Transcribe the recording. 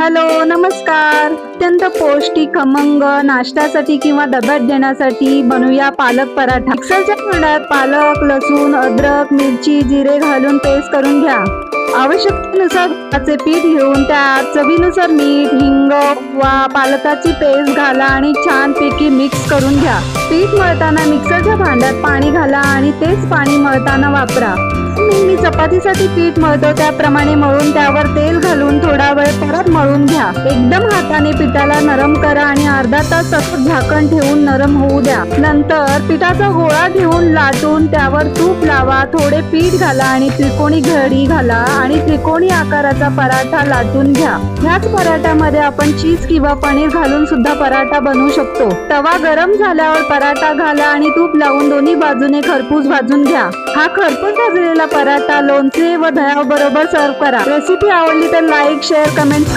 Hello, नमस्कार. अत्यंत पौष्टिक खमंग नाश्त्यासाठी किंवा डब्यात देण्यासाठी बनवूया पालक पराठा. मिक्सरच्या भांड्यात पालक, लसूण, अद्रक, मिरची, जिरे घालून पेस्ट करून घ्या. आवश्यकतेनुसार गव्हाचे पीठ घेऊन त्यात चवीनुसार मीठ, हिंग वा पालकाची पेस्ट घाला आणि छानपैकी मिक्स करून घ्या. पीठ मळताना मिक्सरच्या भांड्यात पाणी घाला आणि तेच पाणी मळताना वापरा. मी चपातीसाठी पीठ मळतो त्याप्रमाणे मळून त्यावर तेल घालून थोडा वेळ परत मळून घ्या. एकदम हाताने पिठाला नरम करा आणि अर्धा तास सतत झाकण ठेवून नरम होऊ द्या. नंतर पिठाचा गोळा घेऊन लाटून त्यावर तूप लावा, थोडे पीठ घाला आणि त्रिकोणी घडी घाला आणि त्रिकोणी आकाराचा पराठा लाटून घ्या. ह्याच पराठ्यामध्ये आपण चीज किंवा पनीर घालून सुद्धा पराठा बनवू शकतो. तवा गरम झाल्यावर पराठा घाला आणि तूप लावून दोन्ही बाजूने खरपूस भाजून घ्या. हा खरपूस भाजलेला पराठा लोणचे व दह्याबरोबर सर्व करा. रेसिपी आवडली तर लाईक, शेअर, कमेंट